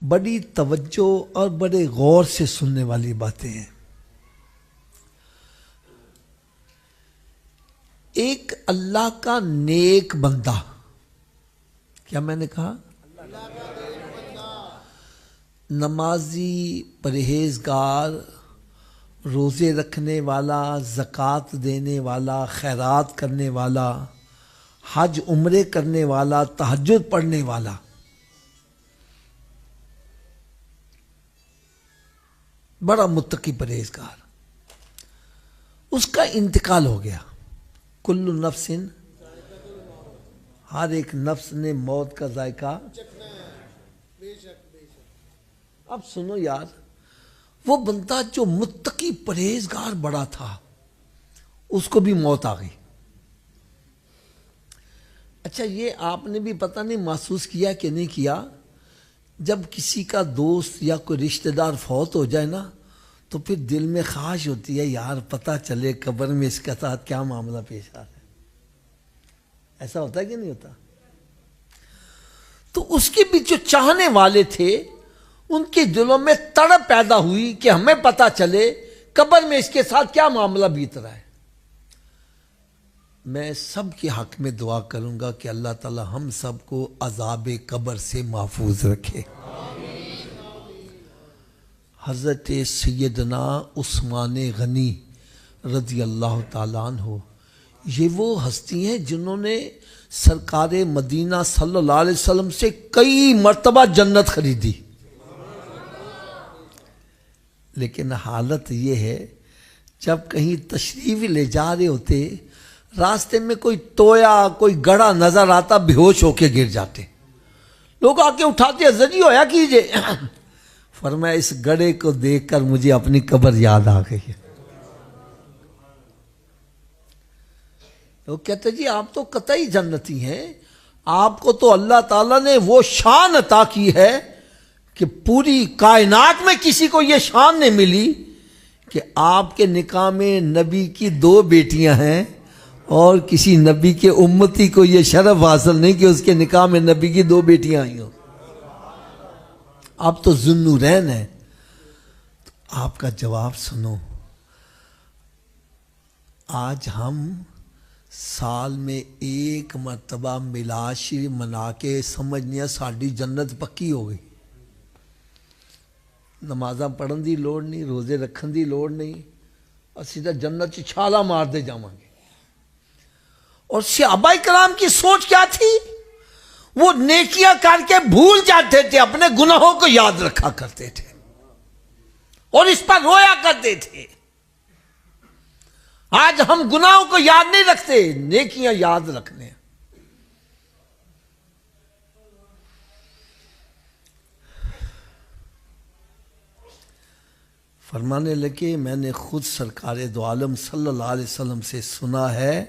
بڑی توجہ اور بڑے غور سے سننے والی باتیں ہیں۔ ایک اللہ کا نیک بندہ، کیا میں نے کہا؟ نمازی، پرہیزگار، روزے رکھنے والا، زکوٰۃ دینے والا، خیرات کرنے والا، حج عمرے کرنے والا، تہجد پڑھنے والا، بڑا متقی پرہیزگار، اس کا انتقال ہو گیا۔ کل نفس، ہر ایک نفس نے موت کا ذائقہ۔ اب سنو یار، وہ بندہ جو متقی پرہیزگار بڑا تھا، اس کو بھی موت آ گئی۔ اچھا، یہ آپ نے بھی پتہ نہیں محسوس کیا کہ نہیں کیا، جب کسی کا دوست یا کوئی رشتہ دار فوت ہو جائے نا، تو پھر دل میں خواہش ہوتی ہے یار پتہ چلے قبر میں اس کے ساتھ کیا معاملہ پیش آ رہا ہے۔ ایسا ہوتا ہے کہ نہیں ہوتا؟ تو اس کے بھی جو چاہنے والے تھے، ان کے دلوں میں تڑپ پیدا ہوئی کہ ہمیں پتہ چلے قبر میں اس کے ساتھ کیا معاملہ بیت رہا ہے۔ میں سب کے حق میں دعا کروں گا کہ اللہ تعالی ہم سب کو عذاب قبر سے محفوظ رکھے۔ حضرت سیدنا عثمان غنی رضی اللہ تعالیٰ عنہ، یہ وہ ہستی ہیں جنہوں نے سرکار مدینہ صلی اللہ علیہ وسلم سے کئی مرتبہ جنت خریدی، لیکن حالت یہ ہے جب کہیں تشریف لے جا رہے ہوتے، راستے میں کوئی تویا، کوئی گڑا نظر آتا، بے ہوش ہو کے گر جاتے۔ لوگ آ کے اٹھاتے، حضرت جی ہویا کیجئے۔ فرمایا اس گڑے کو دیکھ کر مجھے اپنی قبر یاد آ گئی ہے۔ لوگ کہتے جی آپ تو قطعی جنتی ہیں، آپ کو تو اللہ تعالیٰ نے وہ شان عطا کی ہے کہ پوری کائنات میں کسی کو یہ شان نہیں ملی کہ آپ کے نکاح میں نبی کی 2 بیٹیاں ہیں، اور کسی نبی کے امتی کو یہ شرف حاصل نہیں کہ اس کے نکاح میں نبی کی 2 بیٹیاں آئی ہوں۔ آپ تو ذوالنورین ہیں۔ آپ کا جواب سنو، آج ہم سال میں 1 مرتبہ میلاد شریف منا کے سمجھنے ساڑی جنت پکی ہو گئی۔ نمازاں پڑھن دی لوڑ نہیں، روزے رکھن دی لوڑ نہیں، اور سیدھا جنت چ چھالا مار دے جاواں گے۔ اور صحابہ کرام کی سوچ کیا تھی؟ وہ نیکیاں کر کے بھول جاتے تھے، اپنے گناہوں کو یاد رکھا کرتے تھے اور اس پر رویا کرتے تھے۔ آج ہم گناہوں کو یاد نہیں رکھتے، نیکیاں یاد رکھنے۔ فرمانے لگے میں نے خود سرکار دو عالم صلی اللہ علیہ وسلم سے سنا ہے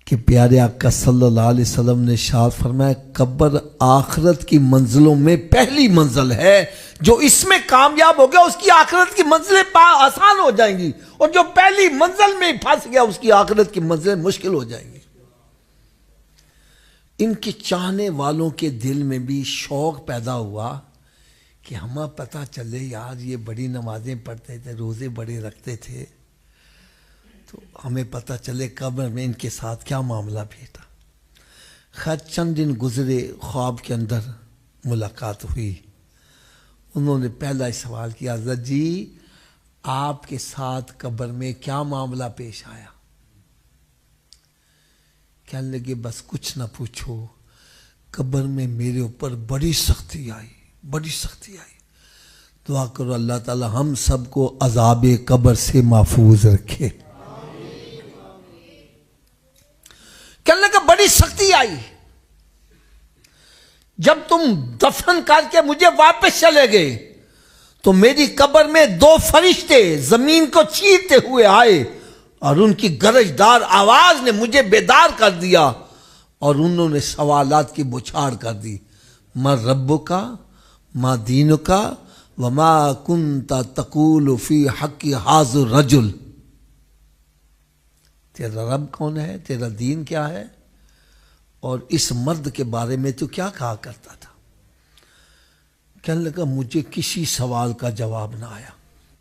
کہ پیارے آقا صلی اللہ علیہ وسلم نے ارشاد فرمایا قبر آخرت کی منزلوں میں پہلی منزل ہے، جو اس میں کامیاب ہو گیا اس کی آخرت کی منزلیں آسان ہو جائیں گی، اور جو پہلی منزل میں پھنس گیا اس کی آخرت کی منزلیں مشکل ہو جائیں گی۔ ان کے چاہنے والوں کے دل میں بھی شوق پیدا ہوا کہ ہمیں پتہ چلے یار یہ بڑی نمازیں پڑھتے تھے، روزے بڑے رکھتے تھے، تو ہمیں پتہ چلے قبر میں ان کے ساتھ کیا معاملہ بھی تھا۔ خیر چند دن گزرے، خواب کے اندر ملاقات ہوئی۔ انہوں نے پہلا ہی سوال کیا، حضرت جی آپ کے ساتھ قبر میں کیا معاملہ پیش آیا؟ کہنے لگے بس کچھ نہ پوچھو، قبر میں میرے اوپر بڑی سختی آئی، بڑی سختی آئی۔ دعا کرو اللہ تعالی ہم سب کو عذاب قبر سے محفوظ رکھے۔ کہنے لگا بڑی سختی آئی، جب تم دفن کر کے مجھے واپس چلے گئے تو میری قبر میں 2 فرشتے زمین کو چیرتے ہوئے آئے، اور ان کی گرجدار آواز نے مجھے بیدار کر دیا، اور انہوں نے سوالات کی بچھاڑ کر دی۔ ما ربک ما دینک وما کنت تقول فی حق ھذا الرجل، تیرا رب کون ہے، تیرا دین کیا ہے، اور اس مرد کے بارے میں تو کیا کہا کرتا تھا؟ کہنے لگا مجھے کسی سوال کا جواب نہ آیا.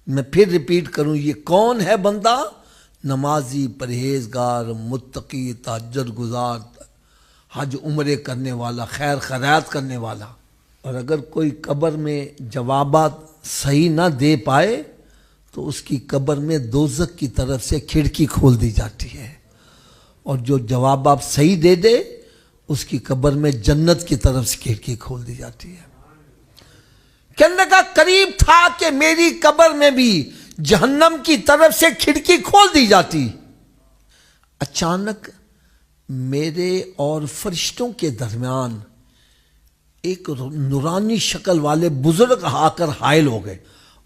میں پھر ریپیٹ کروں, یہ کون ہے بندہ؟ نمازی, پرہیزگار, متقی, تہجد گزار, حج عمرے کرنے والا, خیر خیرات کرنے والا. اور اگر کوئی قبر میں جوابات صحیح نہ دے پائے تو اس کی قبر میں دوزخ کی طرف سے کھڑکی کھول دی جاتی ہے, اور جو جواب آپ صحیح دے دے اس کی قبر میں جنت کی طرف سے کھڑکی کھول دی جاتی ہے. کہنے لگا قریب تھا کہ میری قبر میں بھی جہنم کی طرف سے کھڑکی کھول دی جاتی. اچانک میرے اور فرشتوں کے درمیان ایک نورانی شکل والے بزرگ آ کر حائل ہو گئے,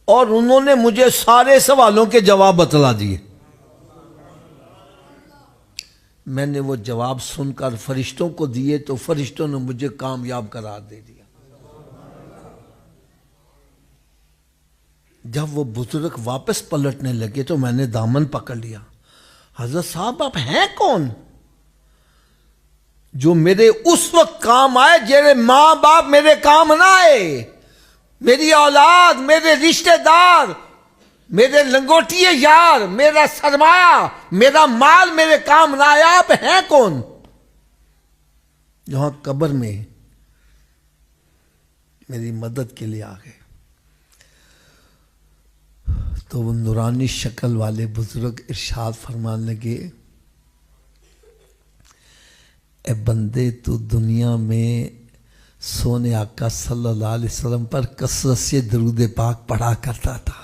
اور انہوں نے مجھے سارے سوالوں کے جواب بتلا دیے. میں نے وہ جواب سن کر فرشتوں کو دیے تو فرشتوں نے مجھے کامیاب قرار دے دیا. جب وہ بزرگ واپس پلٹنے لگے تو میں نے دامن پکڑ لیا. حضرت صاحب آپ ہیں کون جو میرے اس وقت کام آئے جیسے ماں باپ میرے کام نہ آئے؟ میری اولاد, میرے رشتہ دار, میرے لنگوٹیے یار, میرا سرمایہ, میرا مال میرے کام نہ آیا. آپ ہیں کون؟ جہاں قبر میں میری مدد کے لیے آ گئے. تو وہ نورانی شکل والے بزرگ ارشاد فرمانے لگے, اے بندے تو دنیا میں سونے آقا صلی اللہ علیہ وسلم پر کثرت سے درود پاک پڑھا کرتا تھا.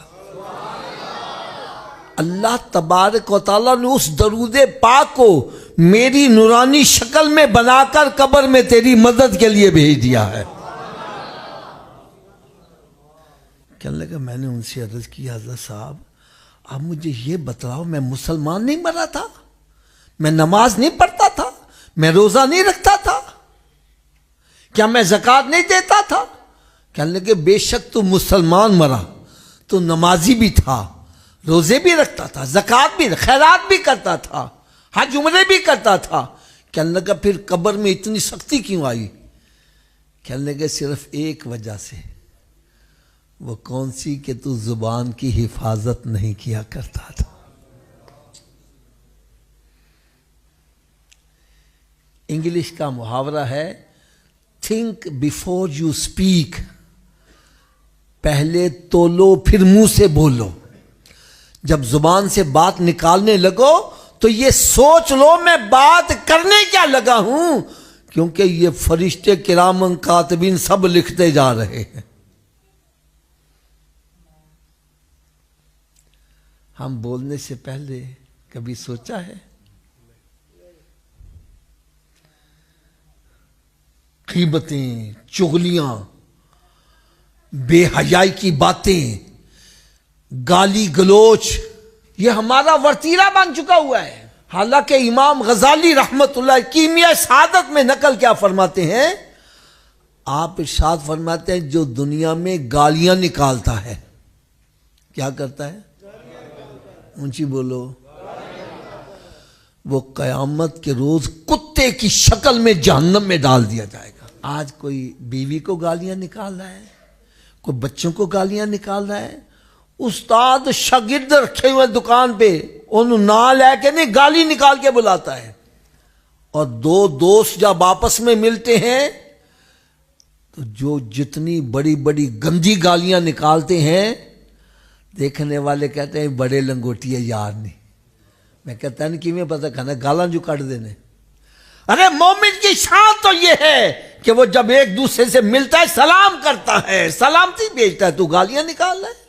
اللہ تبارک و تعالیٰ نے اس درود پاک کو میری نورانی شکل میں بنا کر قبر میں تیری مدد کے لیے بھیج دیا ہے. کہنے لگا میں نے ان سے عرض کیا حضرت صاحب آپ مجھے یہ بتلاؤ, میں مسلمان نہیں مرا تھا, میں نماز نہیں پڑھتا تھا, میں روزہ نہیں رکھتا تھا, کیا میں زکوٰۃ نہیں دیتا تھا؟ کہنے لگے بے شک تو مسلمان مرا, تو نمازی بھی تھا, روزے بھی رکھتا تھا, زکوٰۃ بھی, خیرات بھی کرتا تھا, حج عمرے بھی کرتا تھا. کہنے لگا پھر قبر میں اتنی سختی کیوں آئی؟ کہنے لگے صرف ایک وجہ سے, وہ کون سی کہ تو زبان کی حفاظت نہیں کیا کرتا تھا. انگلش کا محاورہ ہے تھنک بیفور یو اسپیک, پہلے تولو پھر منہ سے بولو. جب زبان سے بات نکالنے لگو تو یہ سوچ لو میں بات کرنے کیا لگا ہوں, کیونکہ یہ فرشتے کرام کاتبین سب لکھتے جا رہے ہیں. ہم بولنے سے پہلے کبھی سوچا ہے؟ غیبتیں, چغلیاں, بے حیائی کی باتیں, گالی گلوچ, یہ ہمارا ورتیرہ بن چکا ہوا ہے. حالانکہ امام غزالی رحمت اللہ کیمیہ سعادت میں نقل کیا فرماتے ہیں؟ آپ ارشاد فرماتے ہیں جو دنیا میں گالیاں نکالتا ہے, کیا کرتا ہے؟ اونچی بولو. وہ قیامت کے روز کتے کی شکل میں جہنم میں ڈال دیا جائے گا. آج کوئی بیوی کو گالیاں نکال رہا ہے, کوئی بچوں کو گالیاں نکال رہا ہے. استاد شاگرد رکھے ہوئے دکان پہ, انہوں نہ لے کے نہیں گالی نکال کے بلاتا ہے. اور دو دوست جب آپس میں ملتے ہیں تو جو جتنی بڑی بڑی گندی گالیاں نکالتے ہیں, دیکھنے والے کہتے ہیں بڑے لنگوٹیے یار نہیں. میں کہتا نہیں کہ میں پتہ کھانا گالاں جو کٹ دینے. ارے مومن کی شان تو یہ ہے کہ وہ جب ایک دوسرے سے ملتا ہے سلام کرتا ہے, سلامتی بھیجتا ہے, تو گالیاں نکال رہا ہے.